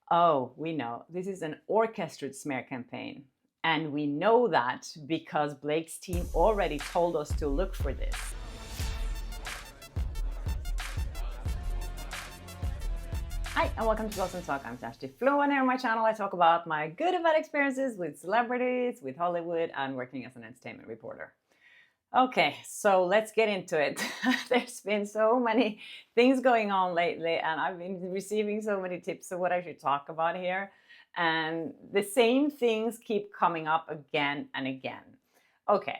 Oh, we know. This is an orchestrated smear campaign. And we know that because Blake's team already told us to look for this. Hi, and welcome to Blossom Talk. I'm Kjersti, Flaa, and here on my channel I talk about my good and bad experiences with celebrities, with Hollywood, and working as an entertainment reporter. Okay, so let's get into it. There's been so many things going on lately, and I've been receiving so many tips of what I should talk about here. And the same things keep coming up again and again. Okay,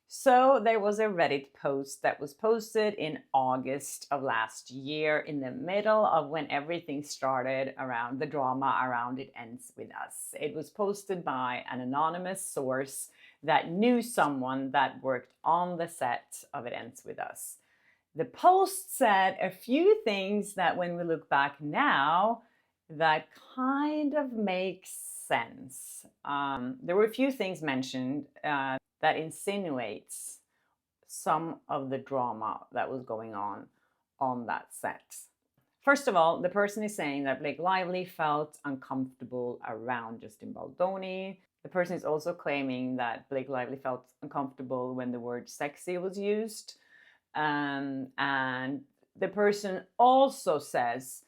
so there was a Reddit post that was posted in August of last year, in the middle of when everything started around the drama around It Ends With Us. It was posted by an anonymous source that knew someone that worked on the set of It Ends With Us. The post said a few things that when we look back now, that kind of makes sense. There were a few things mentioned that insinuates some of the drama that was going on that set. First of all, the person is saying that Blake Lively felt uncomfortable around Justin Baldoni. The person is also claiming that Blake Lively felt uncomfortable when the word sexy was used. And the person also says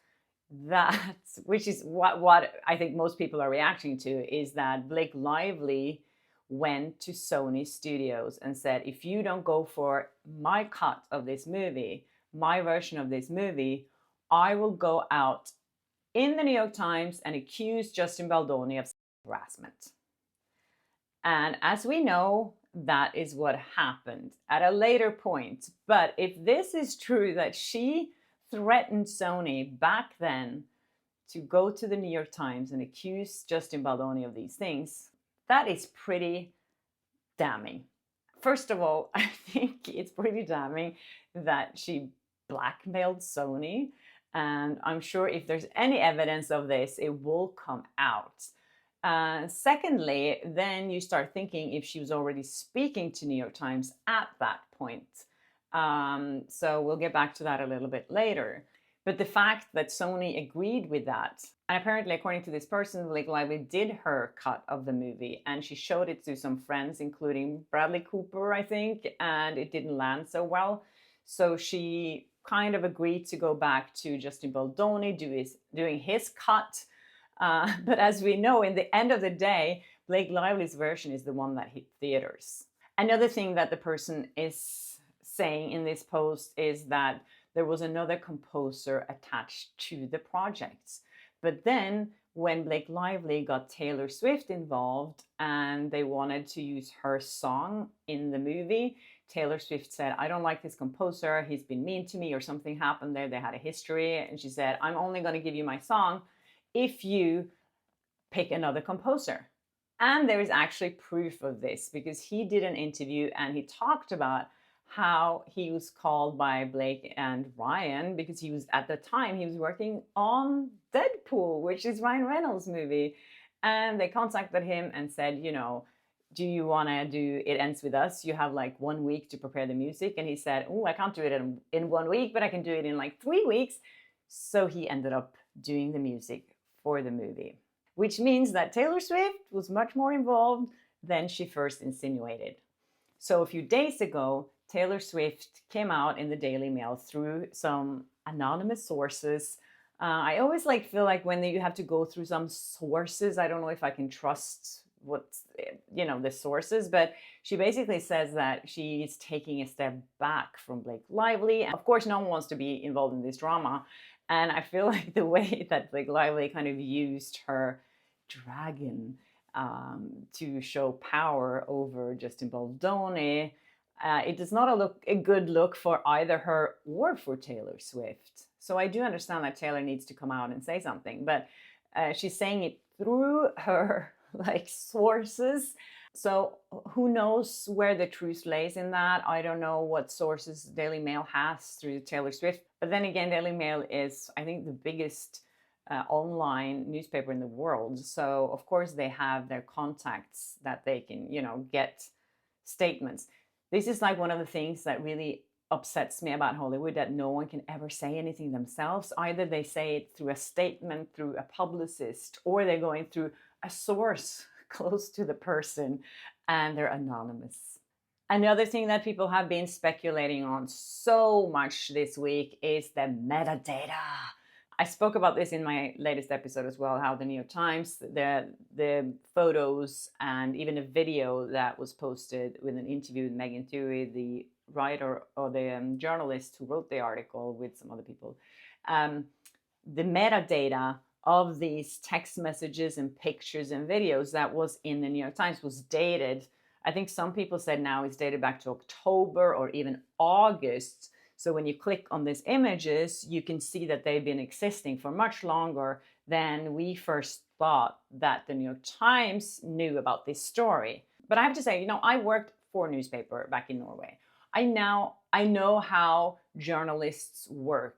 that, which is what I think most people are reacting to, is that Blake Lively went to Sony Studios and said, if you don't go for my cut of this movie, my version of this movie, I will go out in the New York Times and accuse Justin Baldoni of harassment. And as we know, that is what happened at a later point. But if this is true, that she threatened Sony back then to go to the New York Times and accuse Justin Baldoni of these things, that is pretty damning. First of all, I think it's pretty damning that she blackmailed Sony. And I'm sure if there's any evidence of this, it will come out. Secondly, then you start thinking if she was already speaking to New York Times at that point. So we'll get back to that a little bit later. But the fact that Sony agreed with that, and apparently according to this person, Blake Lively did her cut of the movie and she showed it to some friends, including Bradley Cooper, I think, and it didn't land so well. So she kind of agreed to go back to Justin Baldoni doing his cut. But as we know, in the end of the day, Blake Lively's version is the one that hit theaters. Another thing that the person is saying in this post is that there was another composer attached to the project. But then when Blake Lively got Taylor Swift involved and they wanted to use her song in the movie, Taylor Swift said, I don't like this composer, he's been mean to me, or something happened there, they had a history. And she said, I'm only going to give you my song if you pick another composer. And there is actually proof of this because he did an interview and he talked about how he was called by Blake and Ryan because he was, at the time, he was working on Deadpool, which is Ryan Reynolds' movie. And they contacted him and said, you know, do you want to do It Ends With Us? You have like 1 week to prepare the music. And he said, oh, I can't do it in 1 week, but I can do it in like 3 weeks. So he ended up doing the music for the movie, which means that Taylor Swift was much more involved than she first insinuated. So a few days ago, Taylor Swift came out in the Daily Mail through some anonymous sources. I always feel like when you have to go through some sources, I don't know if I can trust the sources, but she basically says that she's taking a step back from Blake Lively. And of course, no one wants to be involved in this drama. And I feel like the way that Blake Lively kind of used her dragon to show power over Justin Baldoni, it does not a good look for either her or for Taylor Swift. So I do understand that Taylor needs to come out and say something, but she's saying it through her sources. So who knows where the truth lays in that? I don't know what sources Daily Mail has through Taylor Swift. But then again, Daily Mail is, I think, the biggest online newspaper in the world. So of course they have their contacts that they can, get statements. This is like one of the things that really upsets me about Hollywood, that no one can ever say anything themselves. Either they say it through a statement, through a publicist, or they're going through a source close to the person, and they're anonymous. Another thing that people have been speculating on so much this week is the metadata. I spoke about this in my latest episode as well, how the New York Times, the photos and even a video that was posted with an interview with Megan Twohey, the writer or the journalist who wrote the article with some other people, the metadata of these text messages and pictures and videos that was in the New York Times was dated. I think some people said now it's dated back to October or even August. So when you click on these images, you can see that they've been existing for much longer than we first thought that the New York Times knew about this story. But I have to say, I worked for a newspaper back in Norway. I know how journalists work,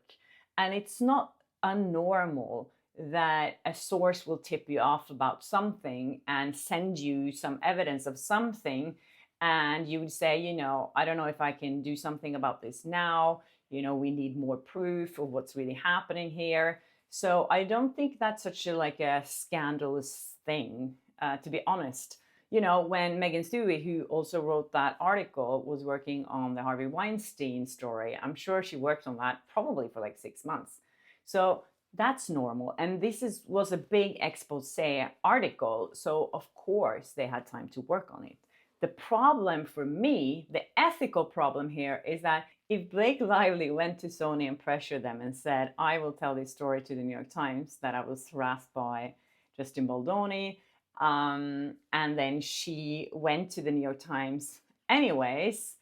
and it's not unnormal that a source will tip you off about something and send you some evidence of something, and you would say, I don't know if I can do something about this now. We need more proof of what's really happening here. So I don't think that's such a scandalous thing, to be honest. When Megan Twohey, who also wrote that article, was working on the Harvey Weinstein story, I'm sure she worked on that probably for 6 months. So that's normal. And this was a big expose article. So of course they had time to work on it. The problem for me, the ethical problem here, is that if Blake Lively went to Sony and pressured them and said, I will tell this story to the New York Times, that I was harassed by Justin Baldoni, and then she went to the New York Times anyways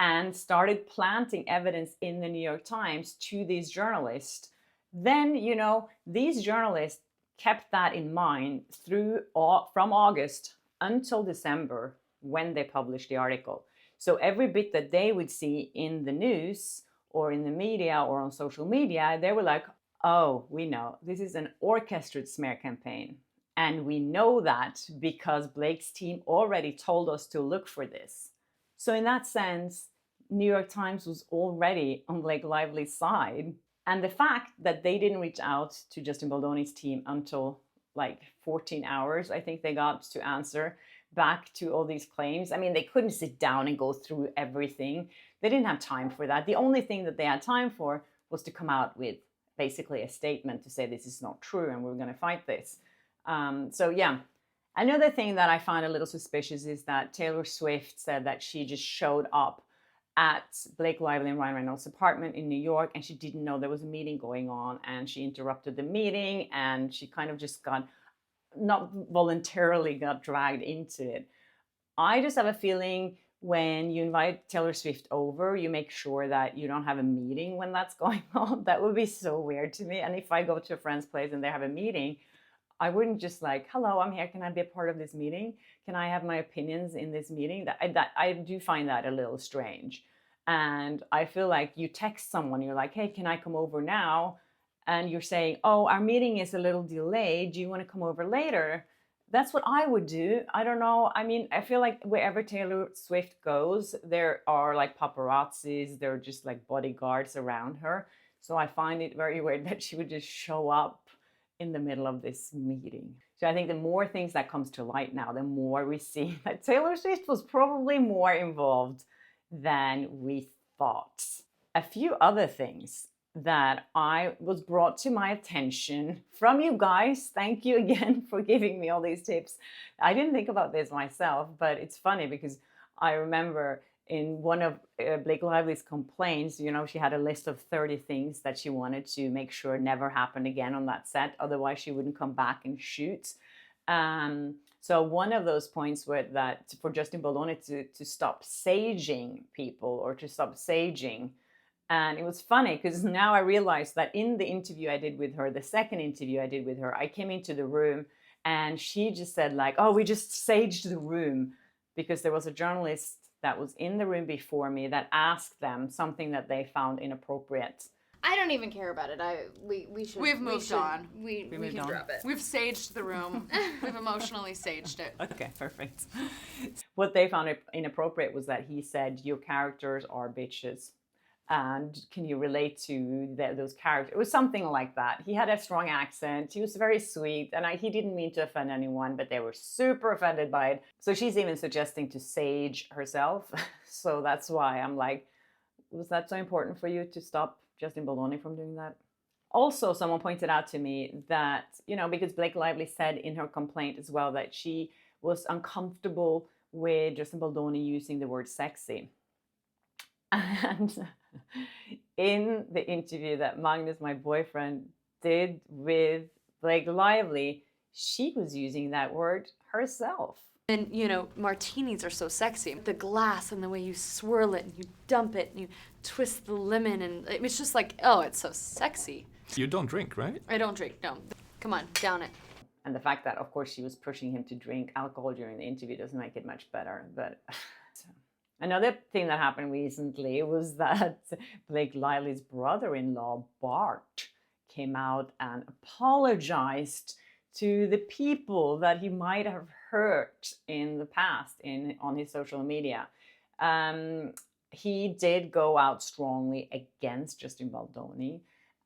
and started planting evidence in the New York Times to these journalists, then, these journalists kept that in mind from August until December when they published the article. So every bit that they would see in the news or in the media or on social media, they were like, oh, we know this is an orchestrated smear campaign. And we know that because Blake's team already told us to look for this. So in that sense, New York Times was already on Blake Lively's side. And the fact that they didn't reach out to Justin Baldoni's team until 14 hours, I think they got to answer back to all these claims. I mean, they couldn't sit down and go through everything. They didn't have time for that. The only thing that they had time for was to come out with basically a statement to say this is not true and we're going to fight this. Another thing that I find a little suspicious is that Taylor Swift said that she just showed up at Blake Lively and Ryan Reynolds' apartment in New York, and she didn't know there was a meeting going on, and she interrupted the meeting, and she kind of just not voluntarily got dragged into it. I just have a feeling when you invite Taylor Swift over, you make sure that you don't have a meeting when that's going on. That would be so weird to me. And if I go to a friend's place and they have a meeting, I wouldn't just hello, I'm here. Can I be a part of this meeting? Can I have my opinions in this meeting? I do find that a little strange. And I feel like you text someone, you're like, hey, can I come over now? And you're saying, oh, our meeting is a little delayed. Do you want to come over later? That's what I would do. I don't know. I mean, I feel like wherever Taylor Swift goes, there are paparazzis. There are just bodyguards around her. So I find it very weird that she would just show up in the middle of this meeting. So I think the more things that comes to light now, the more we see that Taylor Swift was probably more involved than we thought. A few other things that was brought to my attention from you guys. Thank you again for giving me all these tips. I didn't think about this myself, but it's funny because I remember in one of Blake Lively's complaints, she had a list of 30 things that she wanted to make sure never happened again on that set. Otherwise, she wouldn't come back and shoot. So one of those points were that for Justin Baldoni to stop saging people or to stop saging. And it was funny because now I realized that in the interview I did with her, the second interview I did with her, I came into the room and she just said oh, we just saged the room because there was a journalist that was in the room before me that asked them something that they found inappropriate. I don't even care about it. We've moved on. We can drop it. We've saged the room. We've emotionally saged it. Okay, perfect. What they found inappropriate was that he said, your characters are bitches. And can you relate to those characters? It was something like that. He had a strong accent. He was very sweet. And he didn't mean to offend anyone, but they were super offended by it. So she's even suggesting to sage herself. So that's why I'm like, was that so important for you to stop Justin Baldoni from doing that? Also, someone pointed out to me that, because Blake Lively said in her complaint as well that she was uncomfortable with Justin Baldoni using the word sexy. And in the interview that Magnus, my boyfriend, did with Blake Lively, she was using that word herself. And, martinis are so sexy. The glass and the way you swirl it and you dump it and you twist the lemon, and it's just like, oh, it's so sexy. You don't drink, right? I don't drink, no. Come on, down it. And the fact that, of course, she was pushing him to drink alcohol during the interview doesn't make it much better. But another thing that happened recently was that Blake Lively's brother-in-law, Bart, came out and apologized to the people that he might have hurt in the past on his social media. He did go out strongly against Justin Baldoni,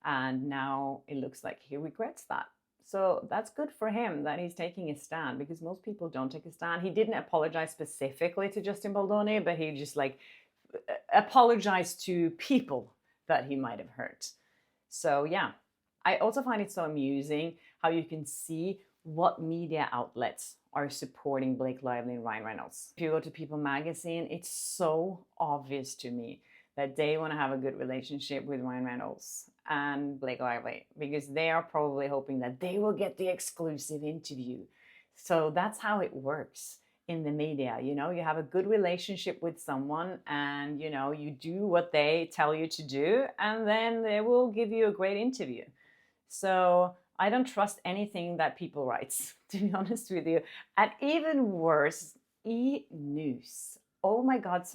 and now it looks like he regrets that. So that's good for him that he's taking a stand, because most people don't take a stand. He didn't apologize specifically to Justin Baldoni, but he just apologized to people that he might have hurt. So yeah, I also find it so amusing how you can see what media outlets are supporting Blake Lively and Ryan Reynolds. If you go to People magazine, it's so obvious to me that they want to have a good relationship with Ryan Reynolds and Blake Lively, because they are probably hoping that they will get the exclusive interview. So that's how it works in the media. You have a good relationship with someone, and you do what they tell you to do, and then they will give you a great interview. So I don't trust anything that People writes, to be honest with you. And even worse, E-News. Oh my God,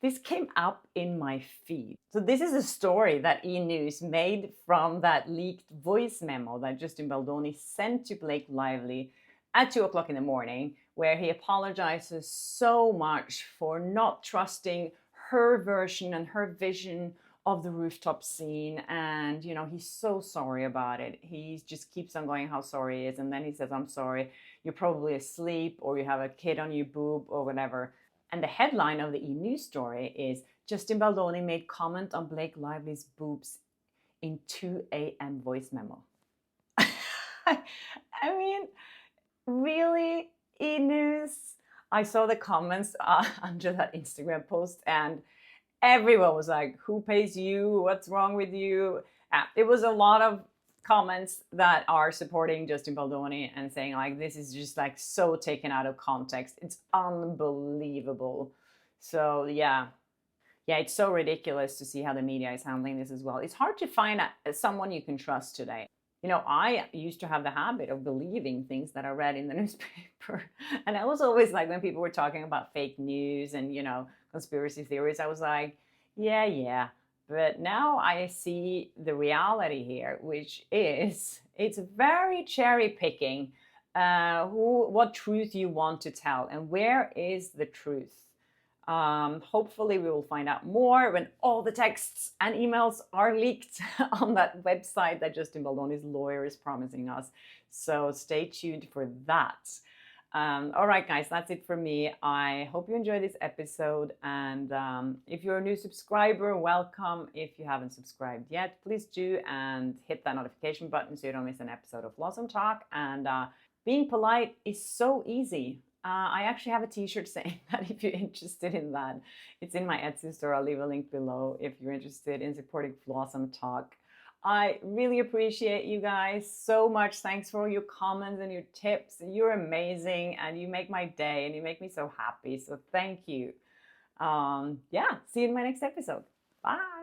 this came up in my feed. So this is a story that E-News made from that leaked voice memo that Justin Baldoni sent to Blake Lively at 2 o'clock in the morning, where he apologizes so much for not trusting her version and her vision of the rooftop scene. And, he's so sorry about it. He just keeps on going how sorry he is. And then he says, I'm sorry, you're probably asleep, or you have a kid on your boob, or whatever. And the headline of the E-News story is, Justin Baldoni made comment on Blake Lively's boobs in 2 a.m. voice memo. I mean, really, E-News? I saw the comments under that Instagram post, and everyone was like, who pays you? What's wrong with you? It was a lot of comments that are supporting Justin Baldoni and saying this is just so taken out of context. It's unbelievable. So yeah, it's so ridiculous to see how the media is handling this as well. It's hard to find someone you can trust today. I used to have the habit of believing things that I read in the newspaper. And I was always when people were talking about fake news and, conspiracy theories, I was like, yeah. But now I see the reality here, which is it's very cherry picking what truth you want to tell and where is the truth. Hopefully we will find out more when all the texts and emails are leaked on that website that Justin Baldoni's lawyer is promising us. So stay tuned for that. All right, guys, that's it for me. I hope you enjoyed this episode. And if you're a new subscriber, welcome. If you haven't subscribed yet, please do, and hit that notification button so you don't miss an episode of Flawsome Talk. And being polite is so easy. I actually have a t-shirt saying that if you're interested in that. It's in my Etsy store. I'll leave a link below if you're interested in supporting Flawsome Talk. I really appreciate you guys so much. Thanks for all your comments and your tips. You're amazing, and you make my day, and you make me so happy. So thank you. Yeah, see you in my next episode. Bye.